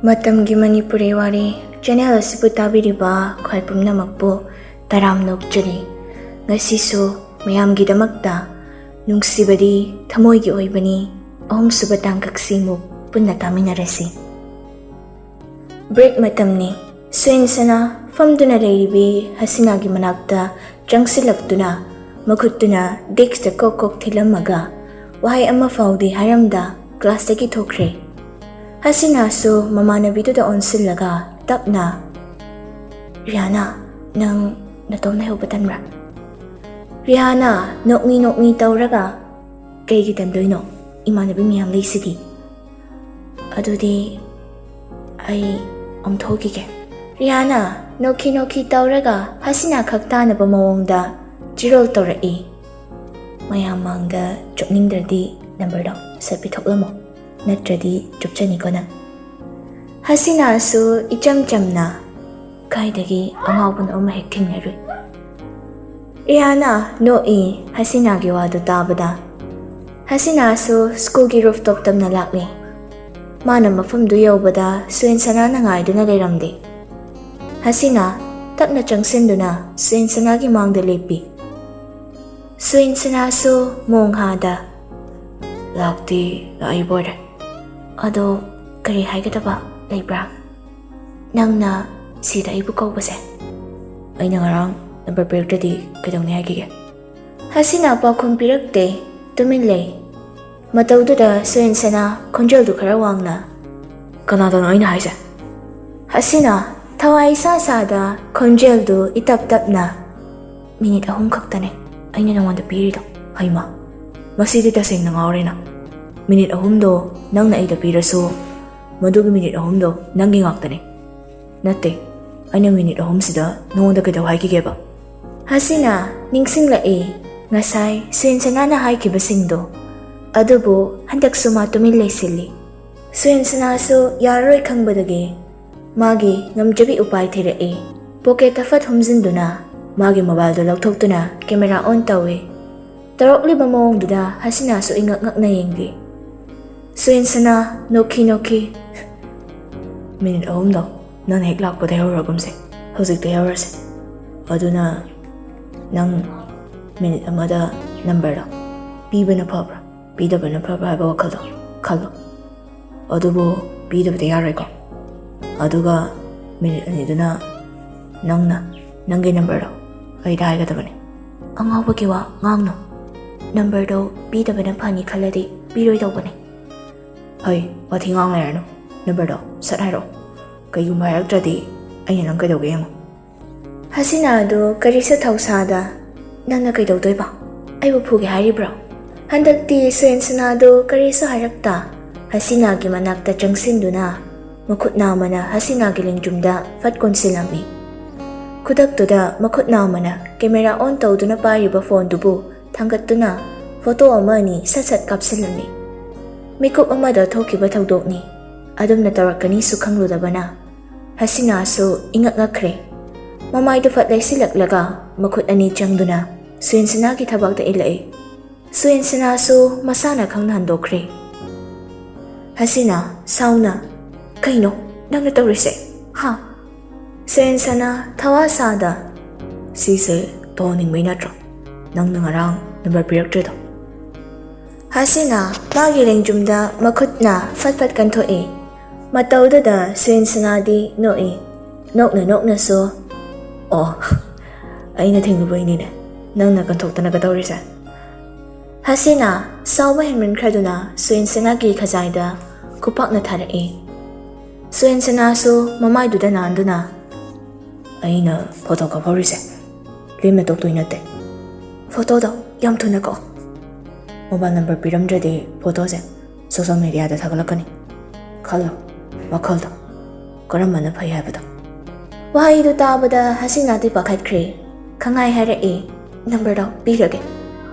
ꯃꯇꯝꯒꯤ ꯃꯅꯤꯄꯨꯔꯤ ꯋꯥꯔꯤ ꯆꯦꯅꯦꯜ ꯑꯁꯤꯕꯨ ꯇꯥꯕꯤꯔꯤꯕ ꯈ꯭ꯋꯥꯏ ꯄꯨꯝꯅꯃꯛꯄꯨ ꯇꯔꯥꯝ ꯅꯣꯛꯆꯔꯤ. ꯉꯁꯤꯁꯨ ꯃꯌꯥꯝꯒꯤꯗꯃꯛꯇ ꯅꯨꯡꯁꯤꯕꯗꯤ ꯊꯃꯣꯏꯒꯤ ꯑꯣꯏꯕꯅꯤ ꯑꯍꯨꯝꯁꯨꯕ ꯇꯥꯡꯀꯛꯁꯤꯃꯨꯛ ꯄꯨꯟꯅ ꯇꯥꯃꯤꯟꯅꯔꯁꯤ. ꯕ꯭ꯔꯦꯛ ꯃꯇꯝꯅꯤ. ꯁꯨꯌꯦꯟꯁꯅꯥ ꯐꯝꯗꯨꯅ ꯂꯩꯔꯤꯕꯤ ꯍꯁꯤꯅꯥꯒꯤ ꯃꯅꯥꯛꯇ ꯆꯪꯁꯤꯜꯂꯛꯇꯨꯅ ꯃꯈꯨꯠꯇꯨꯅ ꯗꯦꯛꯁꯇ ꯀꯣꯛ ꯀꯣꯛ ꯊꯤꯜꯂꯝꯃꯒ ꯋꯥꯍꯩ ꯑꯃ ꯐꯥꯎꯗꯤ ꯍꯥꯏꯔꯝꯗ ꯀ꯭ꯂꯥꯁꯇꯒꯤ ꯊꯣꯛꯈ꯭ꯔꯦ. ꯍꯁꯤꯅꯥꯁꯨ ꯃꯃꯥꯟꯅꯕꯤꯗꯨꯗ ꯑꯣꯟꯁꯤꯜꯂꯒ ꯇꯞꯅ, "ꯔꯤꯍꯥꯅꯥ, ꯅꯪ ꯅꯇꯣꯝ ꯂꯩꯍꯧꯕ ꯇꯟꯕ꯭ꯔꯥ?" ꯔꯤꯍꯥꯅꯥ ꯅꯣꯛꯃꯤ ꯇꯧꯔꯒ, "ꯀꯩꯒꯤ ꯇꯟꯗꯣꯏꯅꯣ? ꯏꯃꯥꯟꯅꯕꯤ ꯃꯌꯥꯝ ꯂꯩꯁꯤꯗꯤ." "ꯑꯗꯨꯗꯤ ꯑꯩ ꯑꯣꯟꯊꯣꯛꯈꯤꯒꯦ." ꯔꯤꯍꯥꯅꯥ ꯅꯣꯛꯈꯤ ꯇꯧꯔꯒ ꯍꯁꯤꯅꯥ ꯈꯛ ꯇꯥꯅꯕ ꯃꯑꯣꯡꯗ ꯆꯤꯔꯣꯜ ꯇꯧꯔꯛꯏ. "ꯃꯌꯥꯝ ꯃꯥꯡꯗ ꯆꯣꯞꯅꯤꯡꯗ꯭ꯔꯗꯤ ꯅꯝꯕꯔꯗꯣ ꯁꯠ ꯄꯤꯊꯣꯛꯂꯝꯃꯣ, ꯅꯠꯇ꯭ꯔꯗꯤ ꯆꯨꯞꯆꯅꯤꯀꯣ ꯅꯪ." ꯍꯁꯤꯅꯥꯁꯨ ꯏꯆꯝ ꯆꯝꯅ, "ꯀꯥꯏꯗꯒꯤ ꯑꯉꯥꯎꯕꯅꯣ ꯑꯃ ꯍꯦꯛ ꯊꯦꯡꯅꯔꯨꯏ." ꯔꯤꯍꯥꯅꯥ ꯅꯣꯛꯏ ꯍꯁꯤꯅꯥꯒꯤ ꯋꯥꯗꯨ ꯇꯥꯕꯗ. ꯍꯁꯤꯅꯥꯁꯨ ꯁ꯭ꯀꯨꯜꯒꯤ ꯔꯨꯐꯇꯣꯞ ꯇꯝꯅ ꯂꯥꯛꯂꯤ. ꯃꯥꯅ ꯃꯐꯝꯗꯨ ꯌꯧꯕꯗ ꯁꯨꯌꯦꯟꯁꯅꯥꯅ ꯉꯥꯏꯗꯨꯅ ꯂꯩꯔꯝꯗꯦ. ꯍꯁꯤꯅꯥ ꯇꯞꯅ ꯆꯪꯁꯤꯟꯗꯨꯅ ꯁꯨꯌꯦꯟꯁꯅꯥꯒꯤ ꯃꯥꯡꯗ ꯂꯦꯞꯄꯤ. ꯁꯨꯌꯦꯟꯁꯅꯥꯁꯨ ꯃꯣꯡꯍꯥꯗ, "ꯂꯥꯛꯇꯤ ꯂꯥꯛꯏꯕꯣꯏꯔꯦ. ꯑꯗꯣ ꯀꯔꯤ ꯍꯥꯏꯒꯗꯕ ꯂꯩꯕ꯭ꯔꯥ? ꯅꯪꯅ ꯁꯤꯗ ꯑꯩꯕꯨ ꯀꯧꯕꯁꯦ." "ꯑꯩꯅ ꯉꯔꯥꯡ ꯅꯝꯕꯔ ꯄꯤꯔꯛꯇ꯭ꯔꯗꯤ ꯀꯩꯗꯧꯅꯤ ꯍꯥꯏꯈꯤꯒꯦ?" ꯍꯁꯤꯅꯥ ꯄꯥꯎꯈꯨꯝ ꯄꯤꯔꯛꯇꯦ, ꯇꯨꯃꯤꯟ ꯂꯩ. ꯃꯇꯧꯗꯨꯗ ꯁꯨꯌꯦꯟꯁꯅꯥ ꯈꯣꯟꯖꯦꯜꯗꯨ ꯈꯔ ꯋꯥꯡꯅ, "ꯀꯅꯥꯗꯅꯣ ꯑꯩꯅ ꯍꯥꯏꯁꯦ?" ꯍꯁꯤꯅꯥ ꯊꯋꯥꯏ ꯏꯁꯥꯗ ꯈꯣꯟꯖꯦꯜꯗꯨ ꯏꯇꯞ ꯇꯞꯅ, "ꯃꯤꯅꯤꯠ 3 ꯈꯛꯇꯅꯦ ꯑꯩꯅ ꯅꯉꯣꯟꯗ ꯄꯤꯔꯤꯗꯣ." "ꯍꯩꯃꯥ, ꯃꯁꯤꯗꯤ ꯇꯁꯦꯡꯅ ꯉꯥꯎꯔꯦꯅ. ꯃꯤꯅꯤꯠ 3ꯗꯣ ꯅꯪꯅ ꯑꯩꯗ ꯄꯤꯔꯁꯨ ꯃꯗꯨꯒꯤ ꯃꯤꯅꯤꯠ 3ꯗꯣ ꯅꯪꯒꯤ ꯉꯥꯛꯇꯅꯦ." "ꯅꯠꯇꯦ, ꯑꯩꯅ ꯃꯤꯅꯤꯠ 3ꯁꯤꯗ ꯅꯉꯣꯟꯗ ꯀꯩꯗꯧ ꯍꯥꯏꯈꯤꯒꯦꯕ?" ꯍꯁꯤꯅꯥ ꯅꯤꯡꯁꯤꯡꯂꯛꯏ ꯉꯁꯥꯏ ꯁꯨꯌꯦꯟꯁꯅꯥꯅ ꯍꯥꯏꯈꯤꯕꯁꯤꯡꯗꯣ. ꯑꯗꯨꯕꯨ ꯍꯟꯗꯛꯁꯨ ꯃꯥ ꯇꯨꯃꯤꯟ ꯂꯩꯁꯤꯜꯂꯤ. ꯁꯨꯌꯦꯟꯁꯅꯥꯁꯨ ꯌꯥꯔꯔꯣꯏ ꯈꯪꯕꯗꯒꯤ ꯃꯥꯒꯤ ꯉꯝꯖꯕꯤ ꯎꯄꯥꯏ ꯊꯤꯔꯛꯏ. ꯄꯣꯀꯦꯠꯇ ꯐꯠ ꯍꯨꯝꯖꯤꯟꯗꯨꯅ ꯃꯥꯒꯤ ꯃꯣꯕꯥꯏꯜꯗꯨ ꯂꯧꯊꯣꯛꯇꯨꯅ ꯀꯦꯃꯦꯔꯥ ꯑꯣꯟ ꯇꯧꯏ. ꯇꯧꯔꯛꯂꯤꯕ ꯃꯑꯣꯡꯗꯨꯗ ꯍꯁꯤꯅꯥꯁꯨ ꯏꯉꯛ ꯉꯛꯅ ꯌꯦꯡꯂꯤ. ꯁꯨꯌꯦꯟꯁꯅꯥ ꯅꯣꯛꯈꯤ, "ꯃꯤꯅꯤꯠ 3ꯗꯣ ꯅꯪꯅ ꯍꯦꯛ ꯂꯥꯛꯄꯗ ꯌꯧꯔꯒꯨꯝꯁꯦ. ꯍꯧꯖꯤꯛꯇ ꯌꯧꯔꯁꯦ. ꯑꯗꯨꯅ ꯅꯪ ꯃꯤꯅꯤꯠ 1ꯗ ꯅꯝꯕꯔꯗꯣ ꯄꯤꯕꯅ ꯐꯕ꯭ꯔꯥ ꯄꯤꯗꯕꯅ ꯐꯕ꯭ꯔꯥ ꯍꯥꯏꯕ ꯋꯥꯈꯜꯗꯣ ꯈꯜꯂꯣ. ꯑꯗꯨꯕꯨ ꯄꯤꯗꯕꯗꯤ ꯌꯥꯔꯣꯏꯀꯣ. ꯑꯗꯨꯒ ꯃꯤꯅꯤꯠ 2ꯗꯨꯅ ꯅꯪꯅ ꯅꯪꯒꯤ ꯅꯝꯕꯔꯗꯣ ꯑꯩꯗ ꯍꯥꯏꯒꯗꯕꯅꯤ." "ꯑꯉꯥꯎꯕꯒꯤ ꯋꯥ ꯉꯥꯡꯅꯨ. ꯅꯝꯕꯔꯗꯣ ꯄꯤꯗꯕꯅ ꯐꯅꯤ ꯈꯜꯂꯗꯤ ꯄꯤꯔꯣꯏꯗꯧꯕꯅꯤ." "ꯍꯩ, ꯋꯥꯊꯤ ꯉꯥꯡ ꯂꯩꯔꯅꯨ. ꯅꯝꯕꯔꯗꯣ ꯁꯠ ꯍꯥꯏꯔꯛꯑꯣ. ꯀꯩꯒꯨꯝꯕ ꯍꯥꯏꯔꯛꯇ꯭ꯔꯗꯤ ꯑꯩꯅ ꯅꯪ ꯀꯩꯗꯧꯒꯦ ꯌꯦꯡꯉꯣ." ꯍꯁꯤꯅꯥꯗꯨ ꯀꯔꯤꯁꯨ ꯊꯧꯁꯥꯗ, "ꯅꯪꯅ ꯀꯩꯗꯧꯗꯣꯏꯕ? ꯑꯩꯕꯨ ꯐꯨꯒꯦ ꯍꯥꯏꯔꯤꯕ꯭ꯔꯣ?" ꯍꯟꯗꯛꯇꯤ ꯁꯨꯌꯦꯟꯁꯅꯥꯗꯨ ꯀꯔꯤꯁꯨ ꯍꯥꯏꯔꯛꯇ ꯍꯁꯤꯅꯥꯒꯤ ꯃꯅꯥꯛꯇ ꯆꯪꯁꯤꯟꯗꯨꯅ ꯃꯈꯨꯠ ꯅꯥꯝꯃꯅ ꯍꯁꯤꯅꯥꯒꯤ ꯂꯦꯡꯖꯨꯝꯗ ꯐꯠ ꯀꯣꯟꯁꯤꯜꯂꯝꯃꯤ. ꯈꯨꯗꯛꯇꯨꯗ ꯃꯈꯨꯠ ꯅꯥꯝꯃꯅ ꯀꯦꯃꯦꯔꯥ ꯑꯣꯟ ꯇꯧꯗꯨꯅ ꯄꯥꯏꯔꯤꯕ ꯐꯣꯟꯗꯨꯕꯨ ꯊꯥꯡꯒꯠꯇꯨꯅ ꯐꯣꯇꯣ ꯑꯃ ꯑꯅꯤ ꯁꯠ ꯀꯥꯞꯁꯤꯜꯂꯝꯃꯤ. ꯃꯤꯀꯨꯞ ꯑꯃꯗ ꯊꯣꯛꯈꯤꯕ ꯊꯧꯗꯣꯛꯅꯤ. ꯑꯗꯨꯝꯅ ꯇꯧꯔꯛꯀꯅꯤꯁꯨ ꯈꯪꯂꯨꯗꯕꯅ ꯍꯁꯤꯅꯥꯁꯨ ꯏꯉꯛ ꯉꯛꯈ꯭ꯔꯦ. ꯃꯃꯥꯏꯗꯨ ꯐꯠ ꯂꯩꯁꯤꯜꯂꯛꯂꯒ ꯃꯈꯨꯠ ꯑꯅꯤ ꯆꯪꯗꯨꯅ ꯁꯨꯌꯦꯟꯁꯅꯥꯒꯤ ꯊꯕꯥꯛꯇ ꯏꯜꯂꯛꯏ. ꯁꯨꯌꯦꯟꯁꯅꯥꯁꯨ ꯃꯁꯥꯅ ꯈꯪꯅ ꯍꯟꯗꯣꯛꯈ꯭ꯔꯦ. ꯍꯁꯤꯅꯥ ꯁꯥꯎꯅ, "ꯀꯩꯅꯣ ꯅꯪꯅ ꯇꯧꯔꯤꯁꯦ? ꯍꯥ?" ꯁꯨꯌꯦꯟꯁꯅꯥ ꯊꯋꯥꯁꯥꯗ, "ꯁꯤꯁꯦ ꯇꯧꯍꯟꯅꯤꯡꯕꯩ ꯅꯠꯇ꯭ꯔꯣ ꯅꯪꯅ ꯉꯔꯥꯡ ꯅꯝꯕꯔ ꯄꯤꯔꯛꯇ꯭ꯔꯤꯗꯣ?" ꯍꯁꯤꯅꯥ ꯃꯥꯒꯤ ꯂꯦꯡꯖꯨꯝꯗ ꯃꯈꯨꯠꯅ ꯐꯠ ꯀꯟꯊꯣꯛꯏ. ꯃꯇꯧꯗꯨꯗ ꯁꯨꯌꯦꯟꯁꯅꯥꯗꯤ ꯅꯣꯛꯏ. ꯅꯣꯛꯅꯁꯨ, "ꯑꯣ, ꯑꯩꯅ ꯊꯦꯡꯂꯨꯕꯩꯅꯤꯅꯦ ꯅꯪꯅ ꯀꯟꯊꯣꯛꯇꯅꯒ ꯇꯧꯔꯤꯁꯦ." ꯍꯁꯤꯅꯥ ꯁꯥꯎꯕ ꯍꯦꯟꯃꯟꯈ꯭ꯔꯗꯨꯅ ꯁꯨꯌꯦꯟꯁꯅꯥꯒꯤ ꯈꯖꯥꯏꯗ ꯈꯨꯄꯥꯛꯅ ꯊꯥꯔꯛꯏ. ꯁꯨꯌꯦꯟꯁꯅꯥꯁꯨ ꯃꯃꯥꯏꯗꯨꯗ ꯅꯥꯟꯗꯨꯅ, "ꯑꯩꯅ ꯐꯣꯇꯣ ꯀꯥꯞꯍꯧꯔꯤꯁꯦ ꯂꯦꯝꯅ ꯇꯣꯛꯇꯣꯏ ꯅꯠꯇꯦ. ꯐꯣꯇꯣꯗꯣ ꯌꯥꯝ ꯊꯨꯅ ꯀꯛꯑꯣ. ꯃꯣꯕꯥꯏꯜ ꯅꯝꯕꯔ ꯄꯤꯔꯝꯗ꯭ꯔꯗꯤ ꯐꯣꯇꯣꯁꯦ ꯁꯣꯁꯦꯜ ꯃꯤꯗꯤꯌꯥꯗ ꯊꯥꯒꯠꯂꯛꯀꯅꯤ. ꯈꯜꯂꯣ ꯋꯥꯈꯜꯗꯣ, ꯀꯔꯝꯕꯅ ꯐꯩ ꯍꯥꯏꯕꯗꯣ." ꯋꯥꯍꯩꯗꯨ ꯇꯥꯕꯗ ꯍꯁꯤꯅꯥꯗꯤ ꯄꯥꯈꯠꯈ꯭ꯔꯦ. ꯈꯪꯍꯥꯏ ꯍꯥꯏꯔꯛꯏ, "ꯅꯝꯕꯔꯗꯣ ꯄꯤꯔꯒꯦ.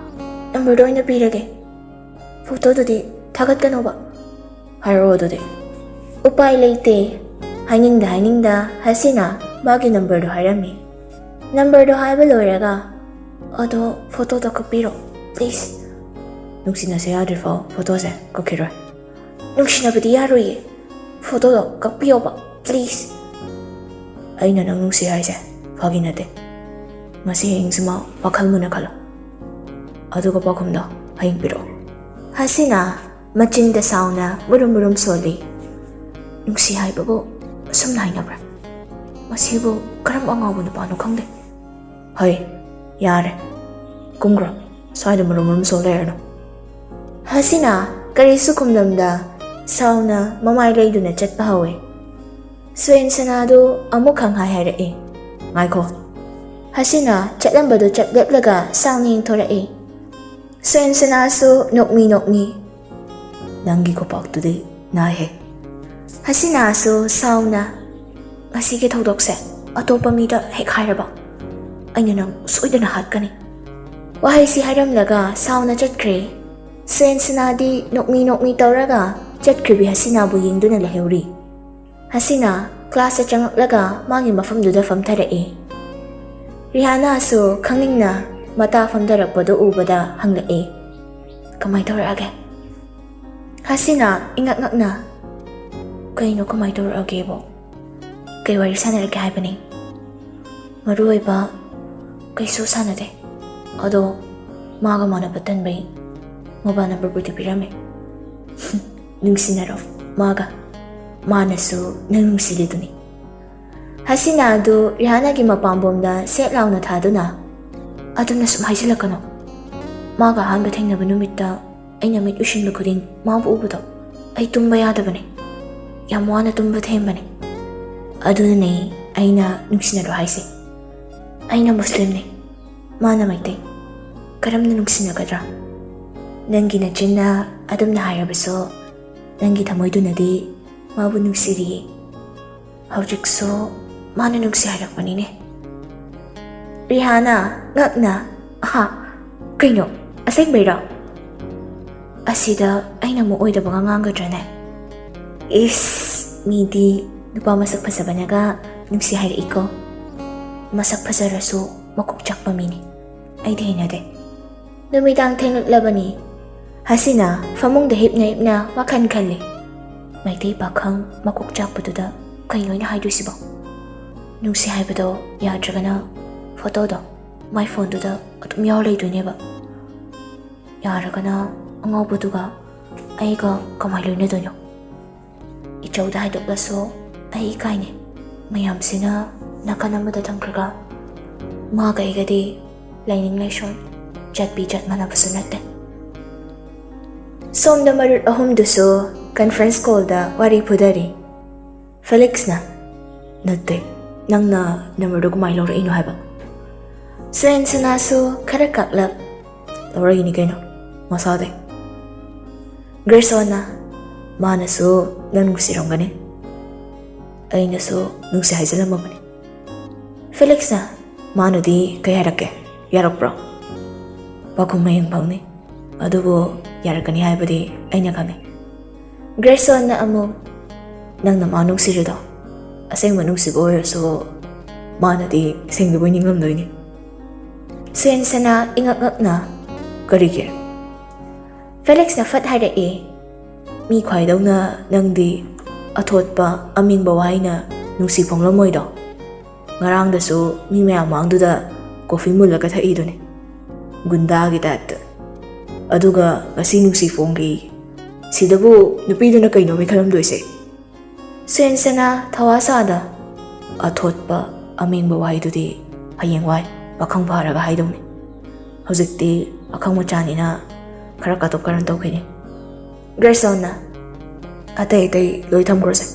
ꯅꯝꯕꯔꯗꯣ ꯑꯣꯏꯅ ꯄꯤꯔꯒꯦ. ꯐꯣꯇꯣꯗꯨꯗꯤ ꯊꯥꯒꯠꯀꯅꯣꯕ." "ꯍꯥꯏꯔꯛꯑꯣ ꯑꯗꯨꯗꯤ." ꯎꯄꯥꯏ ꯂꯩꯇꯦ. ꯍꯥꯏꯅꯤꯡꯗ ꯍꯁꯤꯅꯥ ꯃꯥꯒꯤ ꯅꯝꯕꯔꯗꯣ ꯍꯥꯏꯔꯝꯃꯤ. ꯅꯝꯕꯔꯗꯣ ꯍꯥꯏꯕ ꯂꯣꯏꯔꯒ, "ꯑꯗꯣ ꯐꯣꯇꯣꯗꯣ ꯀꯛꯄꯤꯔꯣ ꯄ꯭ꯂꯤꯖ." "ꯅꯨꯡꯁꯤꯅꯁꯦ ꯌꯥꯗ꯭ꯔꯤꯐꯥꯎ ꯐꯣꯇꯣꯁꯦ ꯀꯛꯈꯤꯔꯣꯏ." "ꯅꯨꯡꯁꯤꯅꯕꯗꯤ ꯌꯥꯔꯣꯏꯌꯦ." ꯐꯣꯇꯣꯗꯣ ꯀꯛꯄꯤꯌꯣꯕ ꯄ꯭ꯂꯤꯖ. ꯑꯩꯅ ꯅꯪ ꯅꯨꯡꯁꯤ ꯍꯥꯏꯁꯦ ꯐꯥꯒꯤ ꯅꯠꯇꯦ. ꯉꯁꯤ ꯍꯌꯦꯡꯁꯤꯃ ꯋꯥꯈꯜ ꯃꯨꯟꯅ ꯈꯜꯂꯣ. ꯑꯗꯨꯒ ꯄꯥꯎꯈꯨꯝꯗꯣ ꯍꯌꯦꯡ ꯄꯤꯔꯛꯑꯣ. ꯍꯁꯤꯅꯥ ꯃꯆꯤꯟꯗ ꯁꯥꯎꯅ ꯃꯨꯔꯨꯝ ꯃꯨꯔꯨꯝ ꯁꯣꯜꯂꯤ. ꯅꯨꯡꯁꯤ ꯍꯥꯏꯕꯕꯨ ꯑꯁꯨꯝꯅ ꯍꯥꯏꯅꯕ꯭ꯔꯥ? ꯃꯁꯤꯕꯨ ꯀꯔꯝꯕ ꯑꯉꯥꯎꯕ ꯅꯨꯄꯥꯅꯣ ꯈꯪꯗꯦ. ꯍꯩ ꯌꯥꯔꯦ ꯀꯨꯝꯈ꯭ꯔꯣ, ꯁ꯭ꯋꯥꯏꯗ ꯃꯔꯨꯝ ꯃꯔꯨꯝ ꯁꯣꯜ ꯂꯩꯔꯅꯨ. ꯍꯁꯤꯅꯥ ꯀꯔꯤꯁꯨ ꯈꯨꯝꯂꯝꯗ ꯁꯥꯎꯅ ꯃꯃꯥꯏ ꯂꯩꯗꯨꯅ ꯆꯠꯄ ꯍꯧꯏ. ꯁ꯭ꯋꯦꯟꯁꯅꯥꯗꯨ ꯑꯃꯨꯛ ꯈꯪꯍꯥꯏ ꯍꯥꯏꯔꯛꯏ. ꯉꯥꯏꯈꯣ. ꯍꯁꯤꯅꯥ ꯆꯠꯂꯝꯕꯗꯨ ꯆꯞ ꯂꯦꯞꯂꯒ ꯁꯥꯎꯅ ꯌꯦꯡꯊꯣꯔꯛꯏ. ꯁ꯭ꯋꯦꯟꯁꯅꯥꯁꯨ ꯅꯣꯛꯃꯤ ꯅꯣꯛꯃꯤ. ꯅꯪꯒꯤ ꯈꯨꯄꯥꯛꯇꯨꯗꯤ ꯅꯥꯏꯍꯦ. ꯍꯁꯤꯅꯥꯁꯨ ꯁꯥꯎꯅ, ꯉꯁꯤꯒꯤ ꯊꯧꯗꯣꯛꯁꯦ ꯑꯇꯣꯞꯄ ꯃꯤꯗ ꯍꯦꯛ ꯍꯥꯏꯔꯕ ꯑꯩꯅ ꯅꯪ ꯁꯣꯏꯗꯅ ꯍꯥꯠꯀꯅꯤ. ꯋꯥꯍꯩꯁꯤ ꯍꯥꯏꯔꯝꯂꯒ ꯁꯥꯎꯅ ꯆꯠꯈ꯭ꯔꯦ. ꯁ꯭ꯋꯦꯟꯁꯅꯥꯗꯤ ꯅꯣꯛꯃꯤ ꯅꯣꯛꯃꯤ ꯇꯧꯔꯒ ꯆꯠꯈ꯭ꯔꯤꯕꯤ ꯍꯁꯤꯅꯥꯕꯨ ꯌꯦꯡꯗꯨꯅ ꯂꯩꯍꯧꯔꯤ. ꯍꯁꯤꯅꯥ ꯀ꯭ꯂꯥꯁꯇ ꯆꯪꯂꯛꯂꯒ ꯃꯥꯒꯤ ꯃꯐꯝꯗꯨꯗ ꯐꯝꯊꯔꯛꯏ. ꯔꯤꯍꯥꯅꯥꯁꯨ ꯈꯪꯅꯤꯡꯅ ꯃꯇꯥ ꯐꯝꯊꯔꯛꯄꯗꯨ ꯎꯕꯗ ꯍꯪꯂꯛꯏ. ꯀꯃꯥꯏ ꯇꯧꯔꯛꯑꯒꯦ? ꯍꯁꯤꯅꯥ ꯏꯉꯛ ꯉꯛꯅ, ꯀꯩꯅꯣ ꯀꯃꯥꯏ ꯇꯧꯔꯛꯑꯒꯦꯕꯣ? ꯀꯩ ꯋꯥꯔꯤ ꯁꯥꯟꯅꯔꯛꯀꯦ ꯍꯥꯏꯕꯅꯤ? ꯃꯔꯨ ꯑꯣꯏꯕ ꯀꯩꯁꯨ ꯁꯥꯟꯅꯗꯦ. ꯑꯗꯣ ꯃꯥꯒ ꯃꯥꯟꯅꯕ ꯇꯟꯕꯩ ꯃꯣꯕꯥꯏꯜ ꯅꯝꯕꯔꯕꯨꯗꯤ ꯄꯤꯔꯝꯃꯦ. ꯅꯨꯡꯁꯤꯅꯔꯣ ꯃꯥꯒ, ꯃꯥꯅꯁꯨ ꯅꯪ ꯅꯨꯡꯁꯤꯂꯤꯗꯨꯅꯤ. ꯍꯁꯤꯅꯥ ꯑꯗꯨ ꯔꯤꯍꯥꯅꯥꯒꯤ ꯃꯄꯥꯝꯕꯣꯝꯗ ꯁꯦꯠ ꯂꯥꯎꯅ ꯊꯥꯗꯨꯅ, ꯑꯗꯨꯝꯅ ꯁꯨꯝ ꯍꯥꯏꯖꯤꯜꯂꯛꯀꯅꯣ. ꯃꯥꯒ ꯑꯍꯥꯟꯕ ꯊꯦꯡꯅꯕ ꯅꯨꯃꯤꯠꯇ ꯑꯩꯅ ꯃꯤꯠ ꯎꯏꯁꯤꯟꯕ ꯈꯨꯗꯤꯡ ꯃꯥꯕꯨ ꯎꯕꯗꯣ ꯑꯩ ꯇꯨꯝꯕ ꯌꯥꯗꯕꯅꯤ. ꯌꯥꯝ ꯋꯥꯅ ꯇꯨꯝꯕ ꯊꯦꯝꯕꯅꯤ. ꯑꯗꯨꯅꯅꯦ ꯑꯩꯅ ꯅꯨꯡꯁꯤꯅꯔꯣ ꯍꯥꯏꯁꯦ. ꯑꯩꯅ ꯃꯨꯁꯂꯤꯝꯅꯤ, ꯃꯥꯅ ꯃꯩꯇꯩ. ꯀꯔꯝꯅ ꯅꯨꯡꯁꯤꯅꯒꯗ꯭ꯔꯥ? ꯅꯪꯒꯤ ꯅꯆꯤꯟꯅ ꯑꯗꯨꯝꯅ ꯍꯥꯏꯔꯕꯁꯨ ꯅꯪꯒꯤ ꯊꯃꯣꯏꯗꯨꯅꯗꯤ ꯃꯥꯕꯨ ꯅꯨꯡꯁꯤꯔꯤꯌꯦ. ꯍꯧꯖꯤꯛꯁꯨ ꯃꯥꯅ ꯅꯨꯡꯁꯤ ꯍꯥꯏꯔꯛꯄꯅꯤꯅꯦ. ꯔꯤꯍꯥꯅꯥ ꯉꯛꯅ, ꯑꯍꯥ ꯀꯩꯅꯣ ꯑꯁꯦꯡꯕꯩꯔꯣ? ꯑꯁꯤꯗ ꯑꯩꯅ ꯑꯃꯨꯛ ꯑꯣꯏꯗꯕꯒ ꯉꯥꯡꯒꯗ꯭ꯔꯥꯅꯦ? ꯏꯁ ꯃꯤꯗꯤ ꯅꯨꯄꯥ ꯃꯁꯛ ꯐꯖꯕꯅꯒ ꯅꯨꯡꯁꯤ ꯍꯥꯏꯔꯛꯏꯀꯣ. ꯃꯁꯛ ꯐꯖꯔꯁꯨ ꯃꯀꯣꯛ ꯆꯥꯛꯄ ꯃꯤꯅꯤ. ꯑꯩꯗꯤ ꯍꯩꯅꯗꯦ. ꯅꯨꯃꯤꯗꯥꯡ ꯊꯦꯡꯂꯛꯂꯕꯅꯤ. ꯍꯁꯤꯅꯥ ꯐꯃꯨꯡꯗ ꯍꯤꯞꯅ ꯍꯤꯞꯅ ꯋꯥꯈꯜ ꯈꯜꯂꯤ. ꯃꯩꯇꯩ ꯄꯥꯈꯪ ꯃꯀꯣꯛ ꯆꯥꯛꯄꯗꯨꯗ ꯀꯩꯅꯣ ꯑꯣꯏꯅ ꯍꯥꯏꯗꯣꯏꯁꯤꯕꯣ? ꯅꯨꯡꯁꯤ ꯍꯥꯏꯕꯗꯣ ꯌꯥꯗ꯭ꯔꯒꯅ ꯐꯣꯇꯣꯗꯣ ꯃꯥꯏ ꯐꯣꯟꯗꯨꯗ ꯑꯗꯨꯝ ꯌꯥꯎꯔ ꯂꯩꯗꯣꯏꯅꯦꯕ. ꯌꯥꯔꯒꯅ ꯑꯉꯥꯎꯕꯗꯨꯒ ꯑꯩꯒ ꯀꯃꯥꯏ ꯂꯣꯏꯅꯗꯣꯏꯅꯣ? ꯏꯆꯧꯗ ꯍꯥꯏꯗꯣꯛꯂꯁꯨ ꯑꯩ ꯏꯀꯥꯏꯅꯦ. ꯃꯌꯥꯝꯁꯤꯅ ꯅꯥꯀꯟ ꯑꯃꯗ ꯊꯝꯈ꯭ꯔꯒ ꯃꯥꯒ ꯑꯩꯒꯗꯤ ꯂꯥꯏꯅꯤꯡ ꯂꯥꯏꯁꯣꯟ ꯆꯠꯄꯤ ꯆꯠ ꯃꯥꯟꯅꯕꯁꯨ ꯅꯠꯇꯦ. ꯁꯣꯝꯗ ꯃꯔꯨꯞ ꯑꯍꯨꯝꯗꯨꯁꯨ ꯀꯟꯐꯔꯦꯟꯁ ꯀꯣꯜꯗ ꯋꯥꯔꯤ ꯐꯨꯗꯔꯤ. ꯐꯦꯂꯤꯛꯁꯅ, ꯅꯠꯇꯦ ꯅꯪꯅ ꯅꯝꯕꯔꯗꯨ ꯀꯃꯥꯏ ꯂꯧꯔꯛꯏꯅꯣ ꯍꯥꯏꯕ. ꯁ꯭ꯋꯦꯟꯁꯅꯥꯁꯨ ꯈꯔ ꯀꯥꯛꯂꯞ, ꯂꯧꯔꯛꯏꯅꯤ ꯀꯩꯅꯣ ꯃꯁꯥꯗꯩ. ꯒ꯭ꯔꯦꯁꯣꯟꯅ, ꯃꯥꯅꯁꯨ ꯅꯪ ꯅꯨꯡꯁꯤꯔꯝꯒꯅꯤ, ꯑꯩꯅꯁꯨ ꯅꯨꯡꯁꯤ ꯍꯥꯏꯖꯤꯜꯂꯝꯃꯕꯅꯤ. ꯐꯦꯂꯤꯛꯁꯅ, ꯃꯥꯅꯗꯤ ꯀꯩ ꯍꯥꯏꯔꯛꯀꯦ? ꯌꯥꯔꯛꯄ꯭ꯔꯣ? ꯄꯥꯎꯈꯨꯝ ꯍꯌꯦꯡ ꯐꯪꯅꯤ, ꯑꯗꯨꯕꯨ ꯌꯥꯔꯛꯀꯅꯤ ꯍꯥꯏꯕꯗꯤ ꯑꯩꯅ ꯈꯪꯉꯤ. ꯒ꯭ꯔꯦꯁꯣꯟꯅ ꯑꯃꯨꯛ, ꯅꯪꯅ ꯃꯥ ꯅꯨꯡꯁꯤꯔꯤꯗꯣ ꯑꯁꯦꯡꯕ ꯅꯨꯡꯁꯤꯕ ꯑꯣꯏꯔꯁꯨ ꯃꯥꯅꯗꯤ ꯁꯦꯡꯗꯕꯣꯏ ꯅꯤꯡꯂꯝꯗꯣꯏꯅꯤ. ꯁ꯭ꯋꯦꯟꯁꯅꯥ ꯏꯉꯛ ꯉꯛꯅ, ꯀꯔꯤꯒꯤ? ꯐꯦꯂꯤꯛꯁꯅ ꯐꯠ ꯍꯥꯏꯔꯛꯏ. ꯃꯤ ꯈ꯭ꯋꯥꯏꯗꯧꯅ ꯅꯪꯗꯤ ꯑꯊꯣꯠꯄ ꯑꯃꯤꯡꯕ ꯋꯥꯍꯩꯅ ꯅꯨꯡꯁꯤ ꯐꯣꯡꯂꯝꯃꯣꯏꯗꯣ. ꯉꯔꯥꯡꯗꯁꯨ ꯃꯤ ꯃꯌꯥꯝ ꯃꯥꯡꯗꯨꯗ ꯀꯣꯐꯤ ꯃꯨꯜꯂꯒ ꯊꯛꯏꯗꯨꯅꯤ, ꯒꯨꯟꯗꯥꯒꯤ ꯇꯥꯏꯞꯇ. ꯑꯗꯨꯒ ꯉꯁꯤ ꯅꯨꯡꯁꯤ ꯐꯣꯡꯈꯤ. ꯁꯤꯗꯕꯨ ꯅꯨꯄꯤꯗꯨꯅ ꯀꯩꯅꯣꯃꯤ ꯈꯜꯂꯝꯗꯣꯏꯁꯦ? ꯁ꯭ꯋꯦꯟꯁꯅꯥ ꯊꯋꯥꯁꯥꯗ, ꯑꯊꯣꯠꯄ ꯑꯃꯤꯡꯕ ꯋꯥꯍꯩꯗꯨꯗꯤ ꯍꯌꯦꯡꯋꯥꯏ ꯄꯥꯈꯪ ꯐꯥꯔꯒ ꯍꯥꯏꯗꯧꯅꯤ. ꯍꯧꯖꯤꯛꯇꯤ ꯄꯥꯈꯪ ꯃꯆꯥꯅꯤꯅ ꯈꯔ ꯀꯥꯇꯨꯛ ꯀꯥꯔꯟ ꯇꯧꯈꯤꯅꯤ. ꯒ꯭ꯔꯦꯁꯣꯟꯅ, ꯑꯇꯩ ꯑꯇꯩ ꯂꯣꯏ ꯊꯝꯈ꯭ꯔꯣꯁꯦ.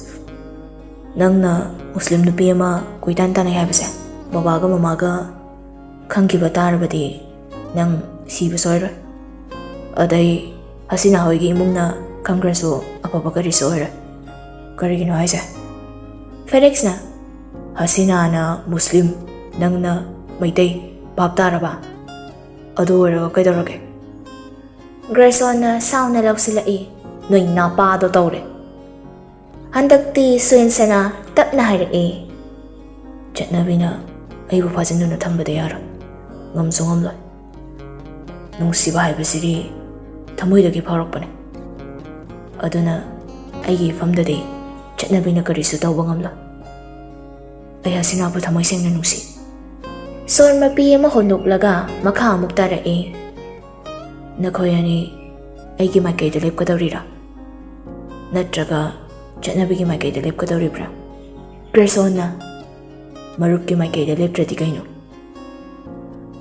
ꯅꯪꯅ ꯃꯨꯁꯂꯤꯝ ꯅꯨꯄꯤ ꯑꯃ ꯀꯣꯏꯇꯥꯟ ꯇꯥꯟꯅꯩ ꯍꯥꯏꯕꯁꯦ ꯕꯕꯥꯒ ꯃꯃꯥꯒ ꯈꯪꯈꯤꯕ ꯇꯥꯔꯕꯗꯤ ꯅꯪ ꯁꯤꯕ ꯁꯣꯏꯔꯣꯏ. ꯑꯗꯩ ꯍꯁꯤꯅꯥ ꯍꯣꯏꯒꯤ ꯏꯃꯨꯡꯅ ꯈꯪꯈ꯭ꯔꯁꯨ ꯑꯐꯕ ꯀꯔꯤꯁꯨ ꯑꯣꯏꯔꯣꯏ. ꯀꯔꯤꯒꯤꯅꯣ ꯍꯥꯏꯁꯦ? ꯐꯦꯂꯤꯛꯁꯅ, ꯍꯁꯤꯅꯥꯅ ꯃꯨꯁꯂꯤꯝ, ꯅꯪꯅ ꯃꯩꯇꯩ, ꯚꯥꯞ ꯇꯥꯔꯕ? ꯑꯗꯨ ꯑꯣꯏꯔꯒ ꯀꯩꯗꯧꯔꯒꯦ? ꯒ꯭ꯔꯦꯁꯣꯟꯅ ꯁꯥꯎꯅ ꯂꯧꯁꯤꯜꯂꯛꯏ. ꯅꯣꯏ ꯅꯥꯄꯥꯗꯣ ꯇꯧꯔꯦ. ꯍꯟꯗꯛꯇꯤ ꯁ꯭ꯋꯦꯟꯁꯅꯥ ꯇꯞꯅ ꯍꯥꯏꯔꯛꯏ. ꯆꯠꯅꯕꯤꯅ ꯑꯩꯕꯨ ꯐꯥꯖꯤꯟꯗꯨꯅ ꯊꯝꯕꯗ ꯌꯥꯔꯣꯏ, ꯉꯝꯁꯨ ꯉꯝꯂꯣꯏ. ꯅꯨꯡꯁꯤꯕ ꯍꯥꯏꯕꯁꯤꯗꯤ ꯊꯃꯣꯏꯗꯒꯤ ꯐꯥꯎꯔꯛꯄꯅꯦ. ꯑꯗꯨꯅ ꯑꯩꯒꯤ ꯏꯐꯝꯗꯗꯤ ꯆꯠꯅꯕꯤꯅ ꯀꯔꯤꯁꯨ ꯇꯧꯕ ꯉꯝꯂꯣꯏ. ꯑꯩ ꯍꯁꯤꯅꯥꯕꯨ ꯊꯃꯣꯏ ꯁꯦꯡꯅ ꯅꯨꯡꯁꯤ. ꯁꯣꯔ ꯃꯄꯤ ꯑꯃ ꯍꯣꯟꯗꯣꯛꯂꯒ ꯃꯈꯥ ꯑꯃꯨꯛ ꯇꯥꯔꯛꯏ. ꯅꯈꯣꯏ ꯑꯅꯤ ꯑꯩꯒꯤ ꯃꯥꯏꯀꯩꯗ ꯂꯦꯞꯀꯗꯧꯔꯤꯔꯥ? ꯅꯠꯇ꯭ꯔꯒ ꯆꯠꯅꯕꯤꯒꯤ ꯃꯥꯏꯀꯩꯗ ꯂꯦꯞꯀꯗꯧꯔꯤꯕ꯭ꯔꯥ? ꯒ꯭ꯔꯦꯁꯣꯟꯅ ꯃꯔꯨꯞꯀꯤ ꯃꯥꯏꯀꯩꯗ ꯂꯦꯞꯇ꯭ꯔꯗꯤ ꯀꯩꯅꯣ?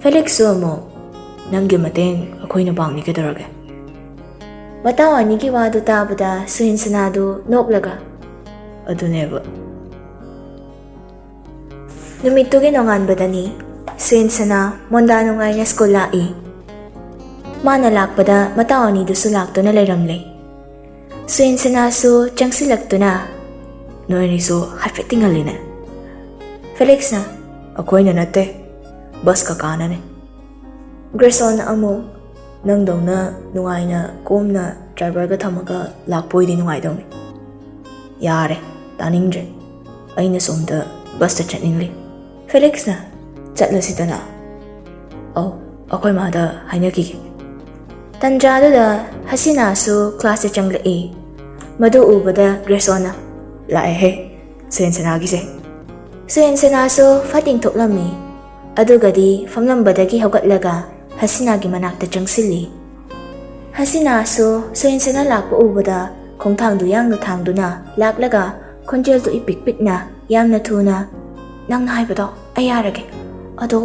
ꯐꯦꯂꯤꯛꯁꯁꯨ ꯑꯃꯨꯛ ꯅꯪꯒꯤ ꯃꯇꯦꯡ ꯑꯩꯈꯣꯏꯅ ꯄꯥꯡꯅꯤ ꯀꯩꯗꯧꯔꯒꯦ? ꯃꯇꯥꯎ ꯑꯅꯤꯒꯤ ꯋꯥꯗꯨ ꯇꯥꯕꯗ ꯁꯨꯍꯤꯟꯁꯅꯥꯗꯨ ꯅꯣꯛꯂꯒ ꯑꯗꯨꯅꯦꯕ. ꯅꯨꯃꯤꯠꯇꯨꯒꯤ ꯅꯣꯡꯉꯥꯟꯕꯗꯅꯤ ꯁꯨꯍꯤꯟꯁꯅꯥ ꯃꯣꯟꯗꯥ ꯅꯨꯡꯉꯥꯏꯅ ꯁ꯭ꯀꯨꯜ ꯂꯥꯛꯏ. ꯃꯥꯅ ꯂꯥꯛꯄꯗ ꯃꯇꯥꯎ ꯑꯅꯤꯗꯨꯁꯨ ꯂꯥꯛꯇꯨꯅ ꯂꯩꯔꯝꯂꯦ. ꯁꯨꯍꯤꯟꯁꯅꯥꯁꯨ ꯆꯪꯁꯤꯜꯂꯛꯇꯨꯅ ꯅꯣꯏ ꯑꯅꯤꯁꯨ ꯍꯥꯏꯐꯦꯠ ꯇꯤꯡꯍꯜꯂꯤꯅꯦ. ꯐꯦꯂꯤꯛꯁꯅ ꯑꯩꯈꯣꯏꯅ ꯅꯠꯇꯦ, ꯕꯁ ꯀꯀꯥꯅꯅꯦ. ꯒ꯭ꯔꯦꯁꯣꯟꯅ ꯑꯃꯨꯛ ꯅꯪꯗꯧꯅ ꯅꯨꯡꯉꯥꯏꯅ ꯀꯣꯝꯅ ꯗ꯭ꯔꯥꯏꯚꯔꯒ ꯊꯝꯃꯒ ꯂꯥꯛꯄ ꯑꯣꯏꯗꯤ ꯅꯨꯡꯉꯥꯏꯗꯧꯅꯤ. ꯌꯥꯔꯦ, ꯇꯥꯅꯤꯡꯗ꯭ꯔꯦ. ꯑꯩꯅ ꯁꯣꯝꯗ ꯕꯁꯇ ꯆꯠꯅꯤꯡꯂꯤ. ꯐꯦꯂꯤꯛꯁꯅ ꯆꯠꯂꯁꯤꯗꯅ. ꯑꯩꯈꯣꯏ ꯃꯥꯗ ꯍꯥꯏꯅꯈꯤꯒꯦ. ꯇꯟꯖꯥꯗꯨꯗ ꯍꯁꯤꯅꯥꯁꯨ ꯀ꯭ꯂꯥꯁꯇ ꯆꯪꯂꯛꯏ. ꯃꯗꯨ ꯎꯕꯗ ꯒ꯭ꯔꯦꯁꯣꯟꯅ ꯂꯥꯛꯑꯦꯍꯦ ꯁꯨꯍꯤꯟꯁꯅꯥꯒꯤꯁꯦ. ꯁꯨꯍꯤꯟꯁꯅꯥꯁꯨ ꯐꯠ ꯏꯪꯊꯣꯛꯂꯝꯃꯤ. ꯑꯗꯨꯒꯗꯤ ꯐꯝꯂꯝꯕꯗꯒꯤ ꯍꯧꯒꯠꯂꯒ ꯍꯁꯤꯅꯥꯒꯤ ꯃꯅꯥꯛꯇ ꯆꯪꯁꯤꯜꯂꯤ. ꯍꯁꯤꯅꯥꯁꯨ ꯁꯨꯍꯤꯟꯁꯅꯥ ꯂꯥꯛꯄ ꯎꯕꯗ ꯈꯣꯡꯊꯥꯡꯗꯨ ꯌꯥꯡꯅ ꯊꯥꯡꯗꯨꯅ ꯂꯥꯛꯂꯒ ꯈꯣꯟꯖꯦꯜꯗꯨ ꯏꯄꯤꯛ ꯄꯤꯛꯅ ꯌꯥꯝꯅ ꯊꯨꯅ ꯅꯪꯅ ꯍꯥꯏꯕꯗꯣ ꯑꯩ ꯌꯥꯔꯒꯦ. ꯑꯗꯣ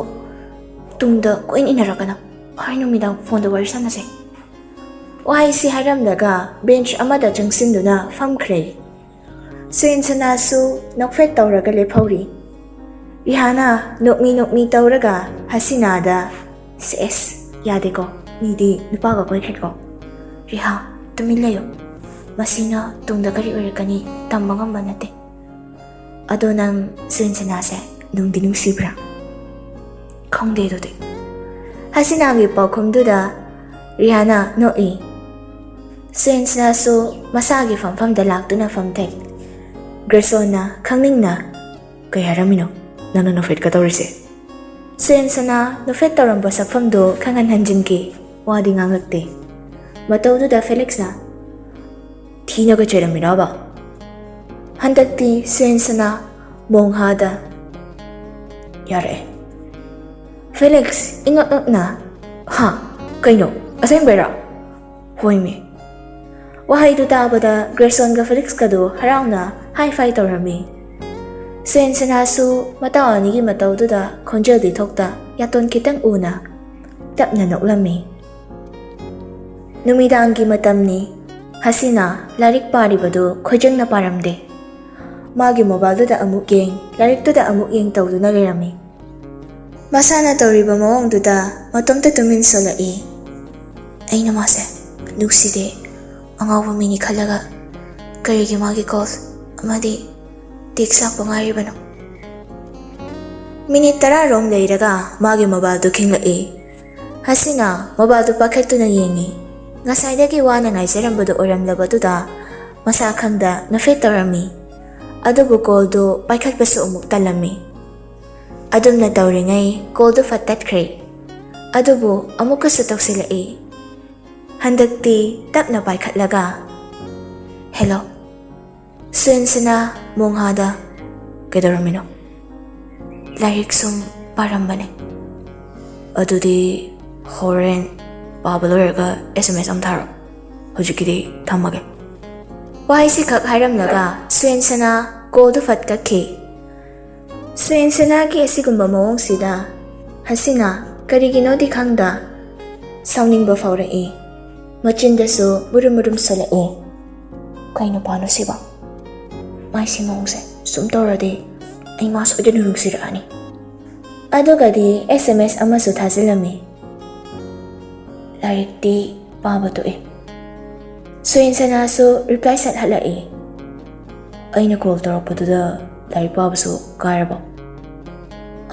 ꯇꯨꯡꯗ ꯀꯣꯏꯅ ꯏꯟꯅꯔꯛꯀꯅꯣ. ꯍꯣꯔꯦꯟ ꯅꯨꯃꯤꯗꯥꯡ ꯐꯣꯟꯗ ꯋꯥꯔꯤ ꯁꯥꯟꯅꯁꯦ. ꯋꯥꯍꯩꯁꯤ ꯍꯥꯏꯔꯝꯂꯒ ꯕꯦꯟꯆ ꯑꯃꯗ ꯆꯪꯁꯤꯟꯗꯨꯅ ꯐꯝꯈ꯭ꯔꯦ. ꯁꯨꯍꯤꯟꯁꯅꯥꯁꯨ ꯅꯣꯛꯐꯦꯠ ꯇꯧꯔꯒ ꯂꯦꯞꯍꯧꯔꯤ. ꯔꯤꯍꯥꯅ ꯅꯣꯛꯃꯤ ꯇꯧꯔꯒ ꯍꯁꯤꯅꯥꯗ ꯁꯦꯁ ꯌꯥꯗꯦꯀꯣ, ꯃꯤꯗꯤ ꯅꯨꯄꯥꯒ ꯀꯣꯏꯈ꯭ꯔꯦꯀꯣ. ꯔꯤꯍꯥ ꯇꯨꯃꯤꯟ ꯂꯩꯌꯨ. ꯃꯁꯤꯅ ꯇꯨꯡꯗ ꯀꯔꯤ ꯑꯣꯏꯔꯛꯀꯅꯤ ꯇꯝꯕ ꯉꯝꯕ ꯅꯠꯇꯦ. ꯑꯗꯣ ꯅꯪ ꯁꯨꯍꯤꯟꯁꯅꯥꯁꯦ ꯅꯨꯡꯗꯤ ꯅꯨꯡꯁꯤꯕ꯭ꯔꯥ? ꯈꯪꯗꯦ ꯑꯗꯨꯗꯤ. ꯍꯁꯤꯅꯥꯒꯤ ꯄꯥꯎꯈꯨꯝꯗꯨꯗ ꯔꯤꯍꯥꯅ ꯅꯣꯛꯏ. ꯁꯨꯍꯤꯟꯁꯅꯥꯁꯨ ꯃꯁꯥꯒꯤ ꯐꯝꯐꯝꯗ ꯂꯥꯛꯇꯨꯅ ꯐꯝꯊꯩ. ꯒ꯭ꯔꯦꯁꯣꯟꯅ ꯈꯪꯅꯤꯡꯅ ꯀꯩ ꯍꯥꯏꯔꯝꯃꯤꯅꯣ ꯅꯪꯅ ꯅꯣꯐꯦꯠꯀ ꯇꯧꯔꯤꯁꯦ? ꯁꯨꯍꯤꯟꯁꯅꯥ ꯅꯣꯐꯦꯠ ꯇꯧꯔꯝꯕ ꯁꯛꯐꯝꯗꯨ ꯈꯪꯍꯟ ꯍꯟꯖꯤꯟꯈꯤ. ꯋꯥꯗꯤ ꯉꯥꯡꯂꯛꯇꯦ. ꯃꯇꯧꯗꯨꯗ ꯐꯦꯂꯤꯛꯁꯅ ꯊꯤꯅꯒ ꯆꯩꯔꯝꯃꯤꯔꯕ? ꯍꯟꯗꯛꯇꯤ ꯁꯨꯍꯤꯟꯁꯅꯥ ꯃꯣꯡꯍꯥꯗ ꯌꯥꯔꯛꯑꯦ. ꯐꯦꯂꯤꯛꯁ ꯏꯉꯛ ꯉꯛꯅ ꯍꯥ ꯀꯩꯅꯣ ꯑꯁꯦꯡꯕꯩꯔꯥ? ꯍꯣꯏꯃꯤ. ꯋꯥꯍꯩꯗꯨ ꯇꯥꯕꯗ ꯒ꯭ꯔꯦꯁꯣꯟꯒ ꯐꯦꯂꯤꯛꯁꯀꯗꯨ ꯍꯔꯥꯎꯅ ꯍꯥꯏ ꯐꯥꯏ ꯇꯧꯔꯝꯃꯤ. ꯁꯨꯍꯤꯟꯁꯅꯥꯁꯨ ꯃꯇꯥꯎ ꯑꯅꯤꯒꯤ ꯃꯇꯧꯗꯨꯗ ꯈꯣꯟꯖꯦꯜꯗꯤ ꯊꯣꯛꯇ ꯌꯥꯇꯣꯟ ꯈꯤꯇꯪ ꯎꯅ ꯇꯞꯅ ꯅꯣꯛꯂꯝꯃꯤ. ꯅꯨꯃꯤꯗꯥꯡꯒꯤ ꯃꯇꯝꯅꯤ. ꯍꯁꯤꯅꯥ ꯂꯥꯏꯔꯤꯛ ꯄꯥꯔꯤꯕꯗꯨ ꯈꯣꯏꯖꯪꯅ ꯄꯥꯔꯝꯗꯦ. ꯃꯥꯒꯤ ꯃꯣꯕꯥꯏꯜꯗꯨꯗ ꯑꯃꯨꯛ ꯌꯦꯡ, ꯂꯥꯏꯔꯤꯛꯇꯨꯗ ꯑꯃꯨꯛ ꯌꯦꯡ ꯇꯧꯗꯨꯅ ꯂꯩꯔꯝꯃꯤ. ꯃꯁꯥꯅ ꯇꯧꯔꯤꯕ ꯃꯑꯣꯡꯗꯨꯗ ꯃꯇꯣꯝꯇ ꯇꯨꯃꯤꯟ ꯁꯣꯜꯂꯛꯏ. ꯑꯩꯅ ꯃꯥꯁꯦ ꯅꯨꯡꯁꯤꯗꯦ, ꯑꯉꯥꯎꯕ ꯃꯤꯅꯤ ꯈꯜꯂꯒ ꯀꯔꯤꯒꯤ ꯃꯥꯒꯤ ꯀꯣꯜ ꯑꯃꯗꯤ ꯇꯦꯛꯁ ꯂꯥꯛꯄ ꯉꯥꯏꯔꯤꯕꯅꯣ? ꯃꯤꯅꯤꯠ 10 ꯔꯣꯝ ꯂꯩꯔꯒ ꯃꯥꯒꯤ ꯃꯣꯕꯥꯏꯜꯗꯨ ꯈꯤꯡꯂꯛꯏ. ꯍꯁꯤꯅꯥ ꯃꯣꯕꯥꯏꯜꯗꯨ ꯄꯥꯏꯈꯠꯇꯨꯅ ꯌꯦꯡꯉꯤ. ꯉꯁꯥꯏꯗꯒꯤ ꯋꯥꯅ ꯉꯥꯏꯖꯔꯝꯕꯗꯨ ꯑꯣꯏꯔꯝꯂꯕꯗꯨꯗ ꯃꯁꯥ ꯈꯪꯗ ꯅꯣꯐꯦꯠ ꯇꯧꯔꯝꯃꯤ. ꯑꯗꯨꯕꯨ ꯀꯣꯜꯗꯨ ꯄꯥꯏꯈꯠꯄꯁꯨ ꯑꯃꯨꯛ ꯇꯜꯂꯝꯃꯤ. ꯑꯗꯨꯝꯅ ꯇꯧꯔꯤꯉꯩ ꯀꯣꯜꯗꯨ ꯐꯠ ꯇꯠꯈ꯭ꯔꯦ. ꯑꯗꯨꯕꯨ ꯑꯃꯨꯛꯀꯁꯨ ꯇꯧꯁꯤꯜꯂꯛꯏ. ꯍꯟꯗꯛꯇꯤ ꯇꯞꯅ ꯄꯥꯏꯈꯠꯂꯒ ꯍꯦꯂꯣ. ꯁꯨꯍꯤꯟꯁꯅꯥ ꯃꯣꯡꯍꯥꯗ ꯀꯩꯗꯧꯔꯝꯃꯤꯅꯣ? ꯂꯥꯏꯔꯤꯛ ꯁꯨꯝ ꯄꯥꯔꯝꯕꯅꯦ. ꯑꯗꯨꯗꯤ ꯍꯣꯔꯦꯟ ꯄꯥꯕ ꯂꯣꯏꯔꯒ SMS ꯑꯃ ꯊꯥꯔꯣ. ꯍꯧꯖꯤꯛꯀꯤꯗꯤ ꯊꯝꯃꯒꯦ. ꯋꯥꯍꯩꯁꯤꯈꯛ ꯍꯥꯏꯔꯝꯂꯒ ꯁꯨꯍꯤꯟꯁꯅꯥ ꯀꯣꯜꯗꯨ ꯐꯠ ꯀꯛꯈꯤ. ꯁꯨꯍꯤꯟꯁꯅꯥꯒꯤ ꯑꯁꯤꯒꯨꯝꯕ ꯃꯑꯣꯡꯁꯤꯗ ꯍꯁꯤꯅꯥ ꯀꯔꯤꯒꯤꯅꯣꯗꯤ ꯈꯪꯗ ꯁꯥꯎꯅꯤꯡꯕ ꯐꯥꯎꯔꯛꯏ. ꯃꯆꯤꯟꯗꯁꯨ ꯃꯨꯔꯨꯝ ꯁꯣꯜꯂꯛꯏ. ꯀꯩ ꯅꯨꯄꯥꯅꯣ ꯁꯤꯕ? ꯃꯥꯏꯁꯤ ꯃꯑꯣꯡꯁꯦ ꯁꯨꯝ ꯇꯧꯔꯗꯤ ꯑꯩ ꯃꯥ ꯁꯣꯏꯗꯅ ꯅꯨꯡꯁꯤꯔꯛꯑꯅꯤ. ꯑꯗꯨꯒꯗꯤ SMS ꯑꯃꯁꯨ ꯊꯥꯖꯤꯜꯂꯝꯃꯤ. ꯂꯥꯏꯔꯤꯛꯇꯤ ꯄꯥꯕ ꯇꯣꯛꯏ. ꯁꯨꯍꯤꯟꯁꯅꯥꯁꯨ ꯔꯤꯄ꯭ꯂꯥꯏ ꯁꯠ ꯍꯜꯂꯛꯏ. ꯑꯩꯅ ꯀꯣꯜ ꯇꯧꯔꯛꯄꯗꯨꯗ ꯂꯥꯏꯔꯤꯛ ꯄꯥꯕꯁꯨ ꯀꯥꯏꯔꯕꯣ?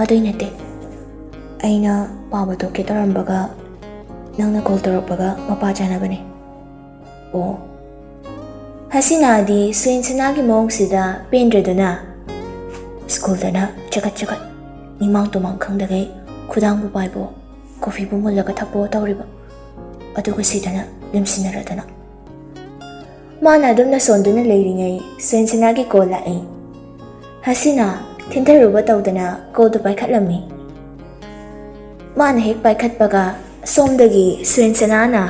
ꯑꯗꯨꯏ ꯅꯠꯇꯦ. ꯑꯩꯅ ꯄꯥꯕ ꯇꯣꯛꯀꯦ ꯇꯧꯔꯝꯕꯒ ꯅꯪꯅ ꯀꯣꯜ ꯇꯧꯔꯛꯄꯒ ꯃꯄꯥ ꯆꯥꯅꯕꯅꯦ. ꯑꯣ. ꯍꯁꯤꯅꯥꯗꯤ ꯁꯨꯍꯤꯟꯁꯅꯥꯒꯤ ꯃꯑꯣꯡꯁꯤꯗ ꯄꯦꯟꯗ꯭ꯔꯗꯨꯅ ꯁ꯭ꯀꯨꯜꯗꯅ ꯆꯒꯠ ꯃꯤꯃꯥꯡ ꯇꯨꯃꯥꯡ ꯈꯪꯗꯒꯩ ꯈꯨꯗꯥꯡꯕꯨ ꯄꯥꯏꯕꯣ, ꯀꯣꯐꯤꯕꯨ ꯃꯨꯜꯂꯒ ꯊꯛꯄꯣ ꯇꯧꯔꯤꯕ. ꯑꯗꯨꯒ ꯁꯤꯗꯅ ꯂꯦꯝꯁꯤꯟꯅꯔꯗꯅ. ꯃꯥꯅ ꯑꯗꯨꯝꯅ ꯁꯣꯟꯗꯨꯅ ꯂꯩꯔꯤꯉꯩ ꯁ꯭ꯋꯦꯟꯁꯅꯥꯒꯤ ꯀꯣꯜ ꯂꯥꯛꯏ꯫ ꯍꯁꯤꯅꯥ ꯊꯤꯟꯊꯔꯨꯕ ꯇꯧꯗꯅ ꯀꯣꯜꯗꯨ ꯄꯥꯏꯈꯠꯂꯝꯃꯤ꯫ ꯃꯥꯅ ꯍꯦꯛ ꯄꯥꯏꯈꯠꯄꯒ ꯁꯣꯝꯗꯒꯤ ꯁ꯭ꯋꯦꯟꯁꯅꯥꯅ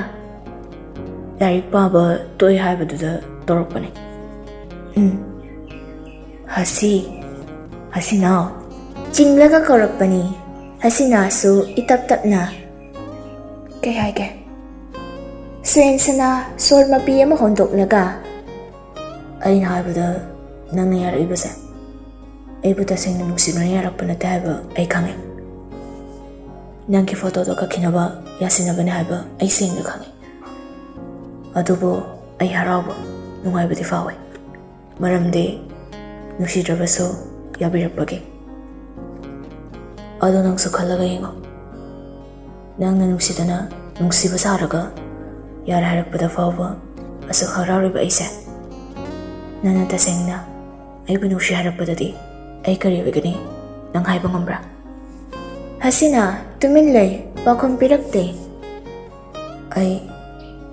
ꯂꯥꯏꯔꯤꯛ ꯄꯥꯕ ꯇꯣꯛꯏ ꯍꯥꯏꯕꯗꯨꯗ ꯇꯧꯔꯛꯄꯅꯤ꯫ ꯍꯁꯤꯅꯥ ꯆꯤꯡꯂꯒ ꯀꯧꯔꯛꯄꯅꯤ꯫ ꯍꯁꯤꯅꯥꯁꯨ ꯏꯇꯞ ꯇꯞꯅ ꯀꯩ ꯍꯥꯏꯒꯦ? ꯁ꯭ꯋꯦꯟꯁꯅꯥ ꯁꯣꯔ ꯃꯄꯤ ꯑꯃ ꯍꯣꯟꯗꯣꯛꯂꯒ ꯑꯩꯅ ꯍꯥꯏꯕꯗ ꯅꯪꯅ ꯌꯥꯔꯛꯏꯕꯁꯦ ꯑꯩꯕꯨ ꯇꯁꯦꯡꯅ ꯅꯨꯡꯁꯤꯗꯨꯅ ꯌꯥꯔꯛꯄ ꯅꯠꯇꯦ ꯍꯥꯏꯕ ꯑꯩ ꯈꯪꯉꯦ꯫ ꯅꯪꯒꯤ ꯐꯣꯇꯣꯗꯣ ꯀꯛꯈꯤꯅꯕ ꯌꯥꯁꯤꯟꯅꯕꯅꯦ ꯍꯥꯏꯕ ꯑꯩ ꯁꯦꯡꯅ ꯈꯪꯉꯦ꯫ ꯑꯗꯨꯕꯨ ꯑꯩ ꯍꯔꯥꯎꯕ ꯅꯨꯡꯉꯥꯏꯕꯗꯤ ꯐꯥꯎꯋꯦ, ꯃꯔꯝꯗꯤ ꯅꯨꯡꯁꯤꯗ꯭ꯔꯕꯁꯨ ꯌꯥꯕꯤꯔꯛꯄꯒꯤ꯫ ꯑꯗꯣ ꯅꯪꯁꯨ ꯈꯜꯂꯒ ꯌꯦꯡꯉꯣ, ꯅꯪꯅ ꯅꯨꯡꯁꯤꯗꯅ ꯅꯨꯡꯁꯤꯕ ꯁꯥꯔꯒ ꯌꯥꯔꯦ ꯍꯥꯏꯔꯛꯄꯗ ꯐꯥꯎꯕ ꯑꯁꯨꯛ ꯍꯔꯥꯎꯔꯤꯕ ꯑꯩꯁꯦ, ꯅꯪꯅ ꯇꯁꯦꯡꯅ ꯑꯩꯕꯨ ꯅꯨꯡꯁꯤ ꯍꯥꯏꯔꯛꯄꯗꯗꯤ ꯑꯩ ꯀꯔꯤ ꯑꯣꯏꯒꯅꯤ ꯅꯪ ꯍꯥꯏꯕ ꯉꯝꯕ꯭ꯔꯥ? ꯍꯁꯤꯅꯥ ꯇꯨꯃꯤꯟ ꯂꯩ, ꯄꯥꯎꯈꯨꯝ ꯄꯤꯔꯛꯇꯦ꯫ ꯑꯩ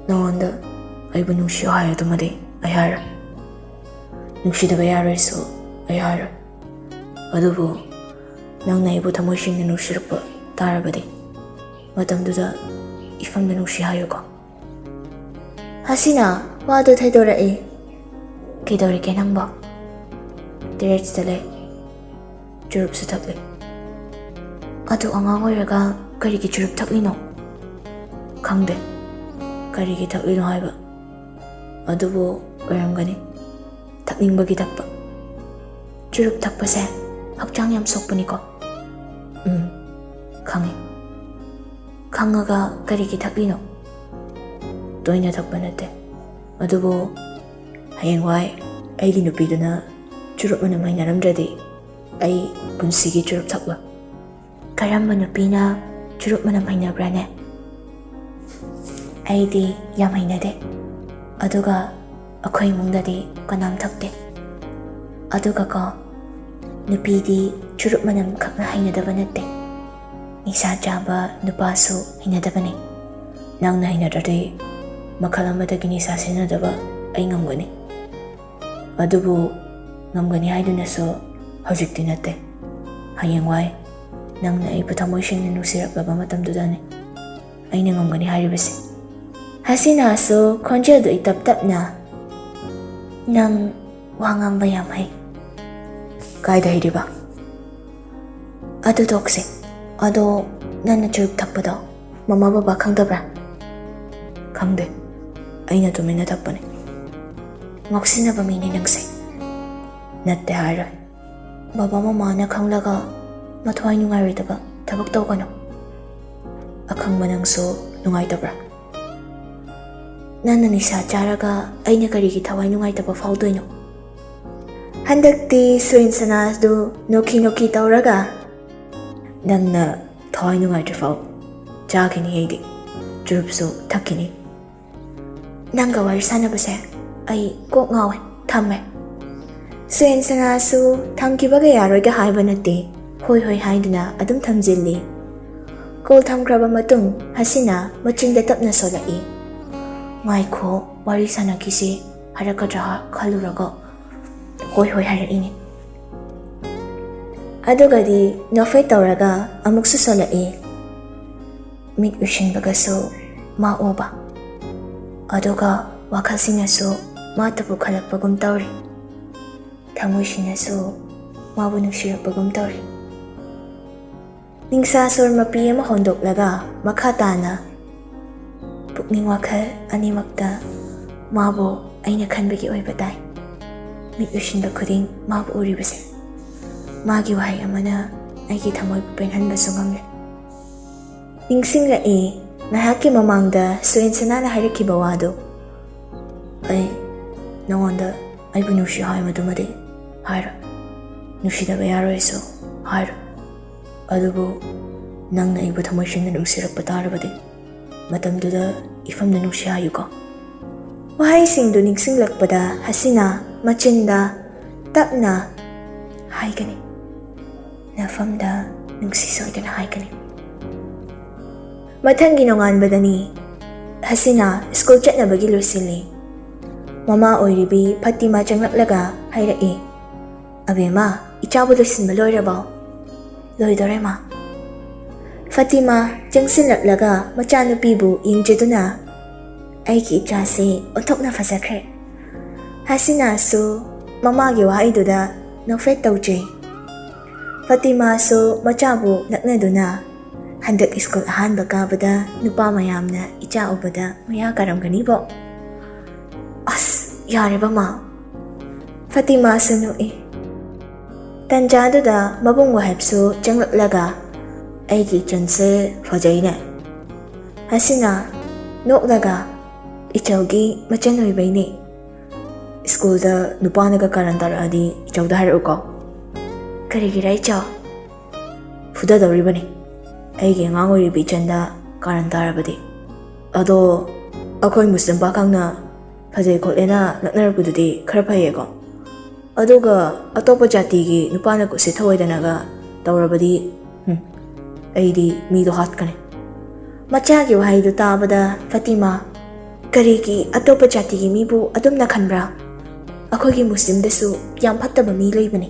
ꯅꯉꯣꯟꯗ ꯑꯩꯕꯨ ꯅꯨꯡꯁꯤꯌꯨ ꯍꯥꯏꯗꯨꯃꯗꯤ ꯑꯩ ꯍꯥꯏꯔꯣꯏ, ꯅꯨꯡꯁꯤꯗꯕ ꯌꯥꯔꯣꯏꯁꯨ ꯑꯩ ꯍꯥꯏꯔꯣꯏ꯫ ꯑꯗꯨꯕꯨ ꯅꯪꯅ ꯑꯩꯕꯨ ꯊꯃꯣꯏ ꯁꯦꯡꯅ ꯅꯨꯡꯁꯤꯔꯛꯄ ꯇꯥꯔꯕꯗꯤ ꯃꯇꯝꯗꯨꯗ ꯏꯐꯝꯗ ꯅꯨꯡꯁꯤ ꯍꯥꯏꯌꯨꯀꯣ꯫ ꯍꯁꯤꯅꯥ ꯋꯥꯗꯨ ꯊꯩꯗꯣꯔꯛꯏ꯫ ꯀꯩꯗꯧꯔꯤꯒꯦ ꯅꯪꯕꯣ? ꯇꯦꯔꯦꯁꯇ ꯂꯩ, ꯆꯨꯔꯨꯞꯁꯨ ꯊꯛꯂꯤ꯫ ꯑꯗꯨ ꯑꯉꯥꯡ ꯑꯣꯏꯔꯒ ꯀꯔꯤꯒꯤ ꯆꯨꯔꯨꯞ ꯊꯛꯂꯤꯅꯣ? ꯈꯪꯗꯦ ꯀꯔꯤꯒꯤ ꯊꯛꯂꯤꯅꯣ ꯍꯥꯏꯕ, ꯑꯗꯨꯕꯨ ꯑꯣꯏꯔꯝꯒꯅꯤ ꯊꯛꯅꯤꯡꯕꯒꯤ ꯊꯛꯄ꯫ ꯆꯨꯔꯨꯞ ꯊꯛꯄꯁꯦ ꯍꯛꯆꯥꯡ ꯌꯥꯝ ꯁꯣꯛꯄꯅꯤꯀꯣ꯫ ꯈꯪꯉꯦ꯫ ꯈꯪꯉꯒ ꯀꯔꯤꯒꯤ ꯊꯛꯂꯤꯅꯣ? ꯇꯣꯏꯅ ꯊꯛꯄ ꯅꯠꯇꯦ, ꯑꯗꯨꯕꯨ ꯍꯌꯦꯡꯋꯥꯏ ꯑꯩꯒꯤ ꯅꯨꯄꯤꯗꯨꯅ ꯆꯨꯔꯨꯞ ꯃꯅꯝ ꯍꯩꯅꯔꯝꯗ꯭ꯔꯗꯤ ꯑꯩ ꯄꯨꯟꯁꯤꯒꯤ ꯆꯨꯔꯨꯞ ꯊꯛꯂꯣꯏ꯫ ꯀꯔꯝꯕ ꯅꯨꯄꯤꯅ ꯆꯨꯔꯨꯞ ꯃꯅꯝ ꯍꯩꯅꯕ꯭ꯔꯥꯅꯦ? ꯑꯩꯗꯤ ꯌꯥꯝ ꯍꯩꯅꯗꯦ, ꯑꯗꯨꯒ ꯑꯩꯈꯣꯏ ꯏꯃꯨꯡꯗꯗꯤ ꯀꯅꯥꯝ ꯊꯛꯇꯦ꯫ ꯑꯗꯨꯒ ꯀꯣ, ꯅꯨꯄꯤꯗꯤ ꯆꯨꯔꯨꯞ ꯃꯅꯝ ꯈꯛꯅ ꯍꯩꯅꯗꯕ ꯅꯠꯇꯦ, ꯅꯤꯁꯥ ꯆꯥꯕ ꯅꯨꯄꯥꯁꯨ ꯍꯩꯅꯗꯕꯅꯤ꯫ ꯅꯪꯅ ꯍꯩꯅꯗ꯭ꯔꯗꯤ ꯃꯈꯜ ꯑꯃꯗꯒꯤ ꯅꯤꯁꯥ ꯁꯤꯖꯤꯟꯅꯗꯕ ꯑꯩ ꯉꯝꯒꯅꯤ, ꯑꯗꯨꯕꯨ ꯉꯝꯒꯅꯤ ꯍꯥꯏꯗꯨꯅꯁꯨ ꯍꯧꯖꯤꯛꯇꯤ ꯅꯠꯇꯦ, ꯍꯌꯦꯡꯋꯥꯏ ꯅꯪꯅ ꯑꯩꯕꯨ ꯊꯃꯣꯏ ꯁꯦꯡꯅ ꯅꯨꯡꯁꯤꯔꯛꯂꯕ ꯃꯇꯝꯗꯨꯗꯅꯤ ꯑꯩꯅ ꯉꯝꯒꯅꯤ ꯍꯥꯏꯔꯤꯕꯁꯦ꯫ ꯍꯁꯤꯅꯥꯁꯨ ꯈꯣꯟꯖꯦꯜꯗꯨ ꯏꯇꯞ ꯇꯞꯅ, ꯅꯪ ꯋꯥ ꯉꯥꯡꯕ ꯌꯥꯝ ꯍꯩ꯫ ꯀꯥꯏꯗ ꯍꯩꯔꯤꯕ? ꯑꯗꯨ ꯇꯣꯛꯁꯦ꯫ ꯑꯗꯣ ꯅꯪꯅ ꯆꯨꯔꯨꯞ ꯊꯛꯄꯗꯣ ꯃꯃꯥ ꯕꯕꯥ ꯈꯪꯗꯕ꯭ꯔꯥ? ꯈꯪꯗꯦ, ꯑꯩꯅ ꯇꯨꯃꯤꯟꯅ ꯊꯛꯄꯅꯤ꯫ ꯉꯥꯎꯁꯤꯟꯅꯕ ꯃꯤꯅꯤ ꯅꯪꯁꯦ꯫ ꯅꯠꯇꯦ ꯍꯥꯏꯔꯣꯏ, ꯕꯕꯥ ꯃꯃꯥꯅ ꯈꯪꯂꯒ ꯃꯊ꯭ꯋꯥꯏ ꯅꯨꯡꯉꯥꯏꯔꯣꯏꯗꯕ ꯊꯕꯛ ꯇꯧꯒꯅꯨ꯫ ꯑꯈꯪꯕ ꯅꯪꯁꯨ ꯅꯨꯡꯉꯥꯏꯇꯕ꯭ꯔꯥ? ꯅꯪꯅ ꯅꯤꯁꯥ ꯆꯥꯔꯒ ꯑꯩꯅ ꯀꯔꯤꯒꯤ ꯊꯋꯥꯏ ꯅꯨꯡꯉꯥꯏꯇꯕ ꯐꯥꯎꯗꯣꯏꯅꯣ? ꯍꯟꯗꯛꯇꯤ ꯁ꯭ꯋꯦꯟꯁꯅꯥꯗꯨ ꯅꯣꯛꯈꯤ ꯅꯣꯛꯈꯤ ꯇꯧꯔꯒ, ꯅꯪꯅ ꯊꯋꯥꯏ ꯅꯨꯡꯉꯥꯏꯇ꯭ꯔꯤꯐꯥꯎ ꯆꯥꯈꯤꯅꯤ ꯑꯩꯗꯤ, ꯆꯨꯔꯨꯞꯁꯨ ꯊꯛꯈꯤꯅꯤ꯫ ꯅꯪꯒ ꯋꯥꯔꯤ ꯁꯥꯟꯅꯕꯁꯦ ꯑꯩ ꯀꯣꯛ ꯉꯥꯎꯋꯦ, ꯊꯝꯃꯦ꯫ ꯁ꯭ꯋꯦꯟꯁꯅꯥꯁꯨ ꯊꯝꯈꯤꯕꯒ ꯌꯥꯔꯣꯏꯒ ꯍꯥꯏꯕ ꯅꯠꯇꯦ, ꯍꯣꯏ ꯍꯣꯏ ꯍꯥꯏꯗꯨꯅ ꯑꯗꯨꯝ ꯊꯝꯖꯤꯜꯂꯤ꯫ ꯀꯣꯜ ꯊꯝꯈ꯭ꯔꯕ ꯃꯇꯨꯡ ꯍꯁꯤꯅꯥ ꯃꯆꯤꯟꯗ ꯇꯞꯅ ꯁꯣꯜꯂꯛꯏ꯫ ꯉꯥꯏꯈꯣ, ꯋꯥꯔꯤ ꯁꯥꯟꯅꯈꯤꯁꯤ ꯍꯥꯏꯔꯛꯀꯗ꯭ꯔꯥ ꯈꯜꯂꯨꯔꯒ ꯍꯣꯏ ꯍꯣꯏ ꯍꯥꯏꯔꯛꯏꯅꯤ꯫ ꯑꯗꯨꯒꯗꯤ ꯅꯣꯐꯦꯠ ꯇꯧꯔꯒ ꯑꯃꯨꯛꯁꯨ ꯁꯣꯜꯂꯛꯏ꯫ ꯃꯤꯠ ꯎꯏꯁꯤꯟꯕꯒꯁꯨ ꯃꯥ ꯎꯕ, ꯑꯗꯨꯒ ꯋꯥꯈꯜꯁꯤꯅꯁꯨ ꯃꯥꯇꯕꯨ ꯈꯜꯂꯛꯄꯒꯨꯝ ꯇꯧꯔꯤ, ꯊꯃꯣꯏꯁꯤꯅꯁꯨ ꯃꯥꯕꯨ ꯅꯨꯡꯁꯤꯔꯛꯄꯒꯨꯝ ꯇꯧꯔꯤ꯫ ꯅꯤꯡꯁꯥ ꯁꯣꯔ ꯃꯄꯤ ꯑꯃ ꯍꯣꯟꯗꯣꯛꯂꯒ ꯃꯈꯥ ꯇꯥꯅ, ꯄꯨꯛꯅꯤꯡ ꯋꯥꯈꯜ ꯑꯅꯤꯃꯛꯇ ꯃꯥꯕꯨ ꯑꯩꯅ ꯈꯟꯕꯒꯤ ꯑꯣꯏꯕ ꯇꯥꯏ꯫ ꯃꯤꯠ ꯎꯏꯁꯤꯟꯕ ꯈꯨꯗꯤꯡ ꯃꯥꯕꯨ ꯎꯔꯤꯕꯁꯦ, ꯃꯥꯒꯤ ꯋꯥꯍꯩ ꯑꯃꯅ ꯑꯩꯒꯤ ꯊꯃꯣꯏꯕꯨ ꯄꯦꯟꯍꯟꯕꯁꯨ ꯉꯝꯂꯦ꯫ ꯅꯤꯡꯁꯤꯡꯂꯛꯏ ꯉꯥꯏꯍꯥꯛꯀꯤ ꯃꯃꯥꯡꯗ ꯁ꯭ꯋꯦꯟꯁꯅꯥꯅ ꯍꯥꯏꯔꯛꯈꯤꯕ ꯋꯥꯗꯨ꯫ ꯑꯩ ꯅꯉꯣꯟꯗ ꯑꯩꯕꯨ ꯅꯨꯡꯁꯤꯌꯨ ꯍꯥꯏꯕꯗꯨꯃꯗꯤ ꯍꯥꯏꯔꯣꯏ, ꯅꯨꯡꯁꯤꯗꯕ ꯌꯥꯔꯣꯏꯁꯨ ꯍꯥꯏꯔꯣꯏ, ꯑꯗꯨꯕꯨ ꯅꯪꯅ ꯑꯩꯕꯨ ꯊꯃꯣꯏ ꯁꯦꯡꯅ ꯅꯨꯡꯁꯤꯔꯛꯄ ꯇꯥꯔꯕꯗꯤ ꯃꯇꯝꯗꯨꯗ ꯏꯐꯝꯗ ꯅꯨꯡꯁꯤ ꯍꯥꯏꯌꯨꯀꯣ꯫ ꯋꯥꯍꯩꯁꯤꯡꯗꯨ ꯅꯤꯡꯁꯤꯡꯂꯛꯄꯗ ꯍꯁꯤꯅꯥ ꯃꯆꯤꯟꯗ ꯇꯞꯅ ꯍꯥꯏꯒꯅꯤ, ꯅꯐꯝꯗ ꯅꯨꯡꯁꯤ ꯁꯣꯏꯗꯅ ꯍꯥꯏꯒꯅꯤ꯫ ꯃꯊꯪꯒꯤ ꯅꯣꯡꯉꯥꯟꯕꯗꯅꯤ ꯍꯁꯤꯅꯥ ꯁ꯭ꯀꯨꯜ ꯆꯠꯅꯕꯒꯤ ꯂꯣꯏꯁꯤꯜꯂꯤ꯫ Mama oiribi Fatima changlaklaga hairaki. Abema, ichabu loisinba loirabo? Loidore ma. Fatima changsinlaklaga machanupibu yingjaduna aiki ichase onthokna fazakre. Hasina su mamagi wahaiduda nofret tawjay. Fatima su machabu naknaduna handak school ahanba kabada nupa mayamna icha ubada maya karamgani bo. As yare ba ma? Fatima sunui. Tanjaduda mabung wahibsu changlaklaga aiki chanse fajayne. Hasina noklaga ichawgi machanoi bayni. School da nupanaga karantara adi ichawda haruko. Karigira ichaw? Fuda dawribani. Aigi ngangoy bichanda karantara badi. Ado akoy Muslim pakangna fajay kotlena naknarabududi kharapayego. Aduga atopa jatigi nupana ko si thawaydanaga tawrabadi aidi mido hatkane. Machagi wahaidu tabada Fatima karigi atopa jatigi mibu adum nakhanbra. Akoy Muslim dasu yam phattaba mi leibani.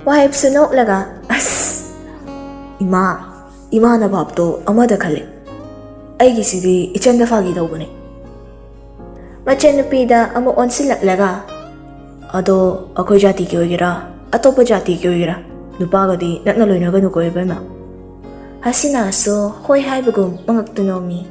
Wahib sunok laga as ima na babto amada khale. Aigi sidi ichanda fagi dawbani. Machanupida amo onsilaklaga ado akoy jati ki oigira atopa jati ki oigira nupagadi nakna loinaga nukoy bema. Hasina so hoy haibagum mangaktunomi